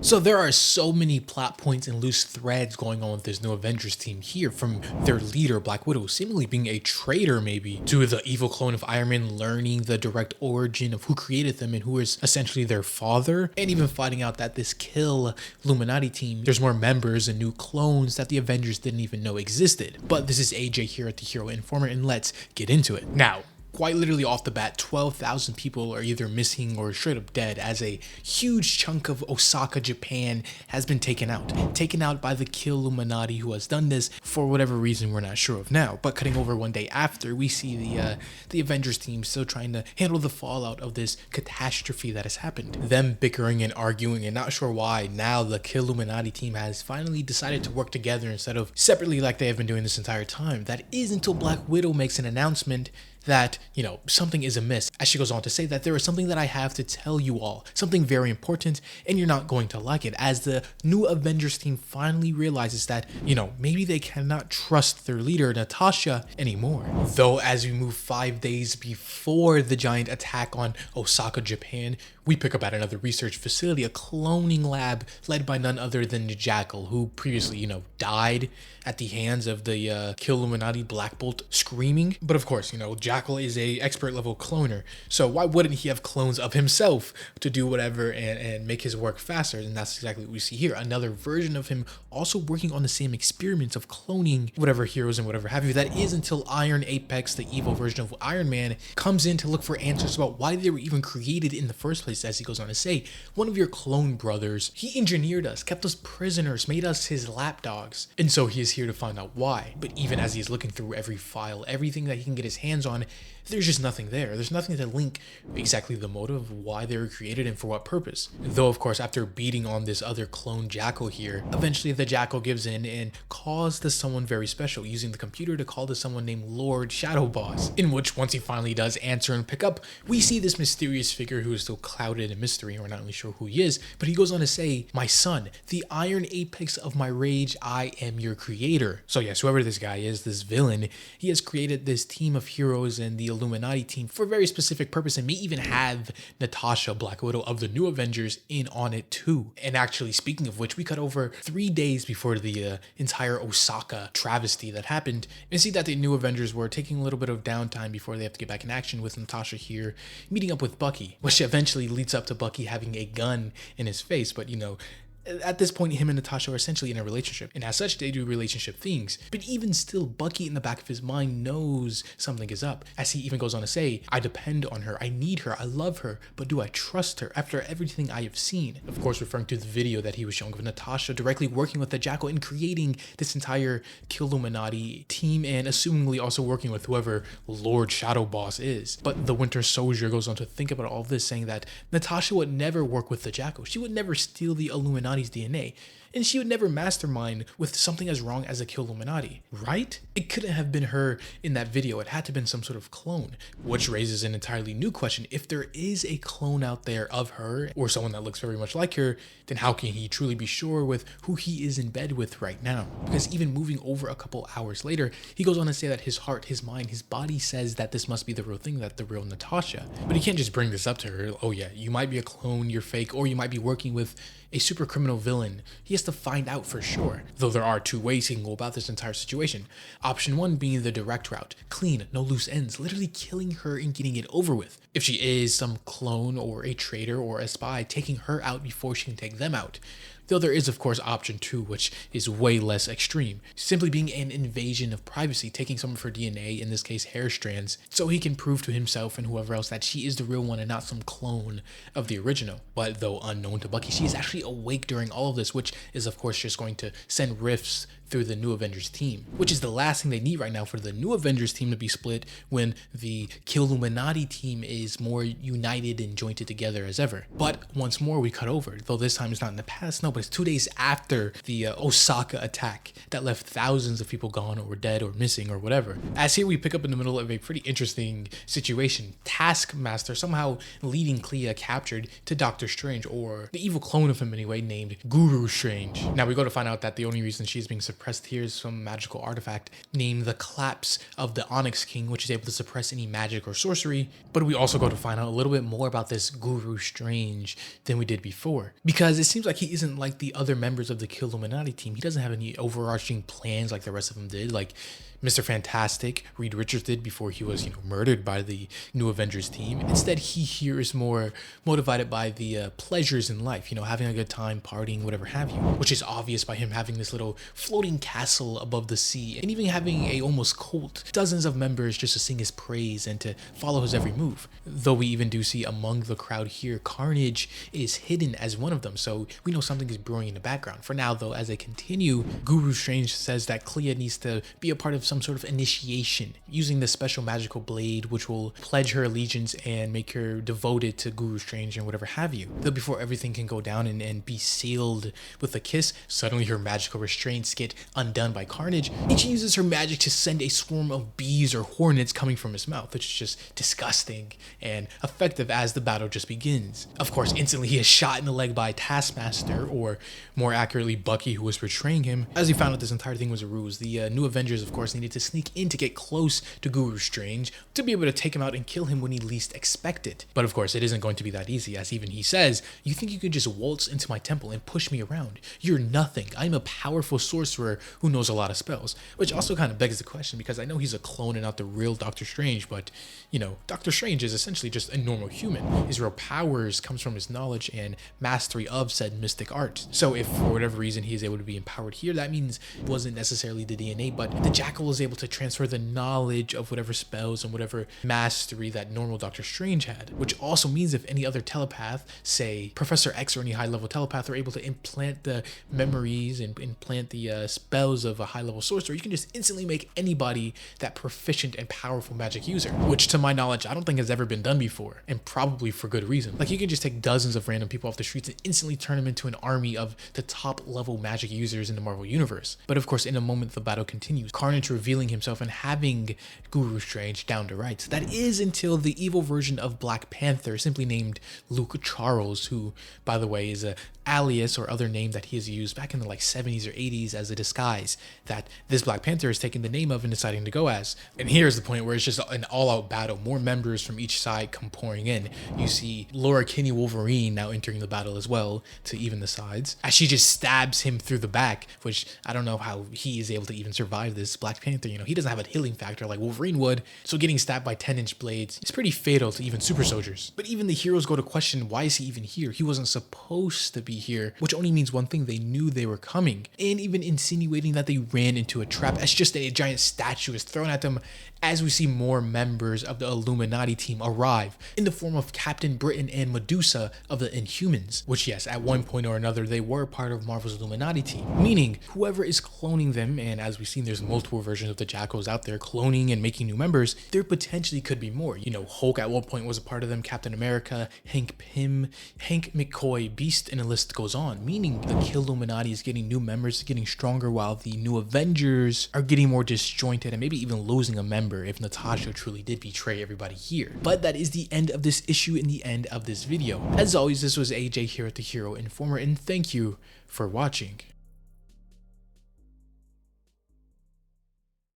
So there are so many plot points and loose threads going on with this new Avengers team here, from their leader, Black Widow, seemingly being a traitor maybe, to the evil clone of Iron Man learning the direct origin of who created them and who is essentially their father, and even finding out that this kill Illuminati team, there's more members and new clones that the Avengers didn't even know existed. But this is AJ here at The Hero Informer, and let's get into it. Now, quite literally off the bat, 12,000 people are either missing or straight up dead as a huge chunk of Osaka, Japan has been taken out by the Kill Illuminati, who has done this for whatever reason we're not sure of now. But cutting over one day after, we see the Avengers team still trying to handle the fallout of this catastrophe that has happened. Them bickering and arguing and not sure why. Now the Kill Illuminati team has finally decided to work together instead of separately like they have been doing this entire time. That is until Black Widow makes an announcement that, something is amiss, as she goes on to say that there is something that I have to tell you all, something very important, and you're not going to like it, as the new Avengers team finally realizes that, maybe they cannot trust their leader, Natasha, anymore. Though as we move 5 days before the giant attack on Osaka, Japan, we pick up at another research facility, a cloning lab led by none other than the Jackal, who previously, died at the hands of the Kill Illuminati Black Bolt screaming. But of course, Jackal is a expert level cloner, so why wouldn't he have clones of himself to do whatever and make his work faster? And that's exactly what we see here. Another version of him also working on the same experiments of cloning whatever heroes and whatever have you. That is until Iron Apex, the evil version of Iron Man, comes in to look for answers about why they were even created in the first place. As he goes on to say, one of your clone brothers, he engineered us, kept us prisoners, made us his lapdogs, and so he is here to find out why. But even as he's looking through every file, everything that he can get his hands on, there's just nothing there. There's nothing to link exactly the motive of why they were created and for what purpose. Though, of course, after beating on this other clone Jackal here, eventually the Jackal gives in and calls to someone very special, using the computer to call to someone named Lord Shadow Boss, in which, once he finally does answer and pick up, we see this mysterious figure who is still clouded in mystery, and we're not really sure who he is, but he goes on to say, "My son, the iron apex of my rage, I am your creator." So yes, whoever this guy is, this villain, he has created this team of heroes and the Illuminati team for a very specific purpose, and may even have Natasha, Black Widow of the new Avengers, in on it too. And actually, speaking of which, we cut over 3 days before the entire Osaka travesty that happened, and see that the new Avengers were taking a little bit of downtime before they have to get back in action, with Natasha here meeting up with Bucky, which eventually leads up to Bucky having a gun in his face. But at this point, him and Natasha are essentially in a relationship, and as such, they do relationship things. But even still, Bucky in the back of his mind knows something is up, as he even goes on to say, "I depend on her, I need her, I love her, but do I trust her after everything I have seen?" Of course, referring to the video that he was showing of Natasha directly working with the Jackal and creating this entire Kill Illuminati team, and assumingly also working with whoever Lord Shadow Boss is. But the Winter Soldier goes on to think about all this, saying that Natasha would never work with the Jackal. She would never steal the Illuminati's DNA, and she would never mastermind with something as wrong as a Kill Illuminati, right? It couldn't have been her in that video. It had to have been some sort of clone, which raises an entirely new question. If there is a clone out there of her, or someone that looks very much like her, then how can he truly be sure with who he is in bed with right now? Because even moving over a couple hours later, he goes on to say that his heart, his mind, his body says that this must be the real thing, that the real Natasha. But he can't just bring this up to her. "Oh yeah, you might be a clone, you're fake, or you might be working with a super criminal villain." He has to find out for sure. Though there are 2 ways he can go about this entire situation. Option 1 being the direct route, clean, no loose ends, literally killing her and getting it over with. If she is some clone or a traitor or a spy, taking her out before she can take them out. Though there is, of course, option 2, which is way less extreme, simply being an invasion of privacy, taking some of her DNA, in this case hair strands, so he can prove to himself and whoever else that she is the real one and not some clone of the original. But though unknown to Bucky, she is actually awake during all of this, which is of course just going to send rifts through the new Avengers team, which is the last thing they need right now for the new Avengers team to be split, when the Kill Illuminati team is more united and jointed together as ever. But once more, we cut over, though this time it's not in the past, no, but but it's 2 days after the Osaka attack that left thousands of people gone or dead or missing or whatever. As here we pick up in the middle of a pretty interesting situation. Taskmaster somehow leading Clea captured to Doctor Strange, or the evil clone of him anyway, named Guru Strange. Now we go to find out that the only reason she's being suppressed here is some magical artifact named the Collapse of the Onyx King, which is able to suppress any magic or sorcery. But we also go to find out a little bit more about this Guru Strange than we did before, because it seems like he isn't like the other members of the Illuminati team. He doesn't have any overarching plans like the rest of them did, like Mr. Fantastic, Reed Richards did before he was, murdered by the new Avengers team. Instead, he here is more motivated by the pleasures in life, having a good time, partying, whatever have you, which is obvious by him having this little floating castle above the sea and even having a almost cult, dozens of members just to sing his praise and to follow his every move. Though we even do see among the crowd here, Carnage is hidden as one of them, so we know something is brewing in the background. For now, though, as they continue, Guru Strange says that Clea needs to be a part of some sort of initiation using the special magical blade, which will pledge her allegiance and make her devoted to Guru Strange and whatever have you. Though before everything can go down and be sealed with a kiss, suddenly her magical restraints get undone by Carnage, and she uses her magic to send a swarm of bees or hornets coming from his mouth, which is just disgusting and effective as the battle just begins. Of course, instantly he is shot in the leg by Taskmaster, or more accurately Bucky, who was betraying him. As he found out this entire thing was a ruse, the new Avengers of course needed to sneak in to get close to Guru Strange to be able to take him out and kill him when he least expected. But of course it isn't going to be that easy, as even he says, "You think you could just waltz into my temple and push me around? You're nothing. I'm a powerful sorcerer who knows a lot of spells." Which also kind of begs the question, because I know he's a clone and not the real Doctor Strange, but Doctor Strange is essentially just a normal human. His real powers comes from his knowledge and mastery of said mystic art. So if for whatever reason he is able to be empowered here, that means it wasn't necessarily the DNA, but the Jackal was able to transfer the knowledge of whatever spells and whatever mastery that normal Doctor Strange had. Which also means if any other telepath, say Professor X or any high-level telepath, are able to implant the memories and implant the spells of a high-level sorcerer, you can just instantly make anybody that proficient and powerful magic user. Which to my knowledge, I don't think has ever been done before, and probably for good reason. Like, you can just take dozens of random people off the streets and instantly turn them into an army of the top-level magic users in the Marvel Universe. But of course, in a moment the battle continues, Carnage revealing himself and having Guru Strange down to rights. That is until the evil version of Black Panther, simply named Luke Charles, who, by the way, is a alias or other name that he has used back in the 70s or 80s as a disguise that this Black Panther is taking the name of and deciding to go as. And here's the point where it's just an all-out battle. More members from each side come pouring in. You see Laura Kinney Wolverine now entering the battle as well to even the sides, as she just stabs him through the back, which I don't know how he is able to even survive this. Black Panther, he doesn't have a healing factor like Wolverine would, so getting stabbed by 10-inch blades is pretty fatal to even super soldiers. But even the heroes go to question, why is he even here? He wasn't supposed to be here, which only means one thing: they knew they were coming, and even insinuating that they ran into a trap, as just a giant statue is thrown at them, as we see more members of the Illuminati team arrive in the form of Captain Britain and Medusa of the Inhumans, which yes, at one point or another they were part of Marvel's Illuminati team, meaning whoever is cloning them, and as we've seen there's multiple versions of the Jackals out there cloning and making new members, there potentially could be more. Hulk at one point was a part of them, Captain America, Hank Pym, Hank McCoy, Beast, and the list goes on, meaning the Illuminati is getting new members, getting stronger, while the new Avengers are getting more disjointed and maybe even losing a member if Natasha truly did betray everybody here. But that is the end of this issue and the end of this video. As always, this was AJ here at The Hero Informer, and thank you for watching.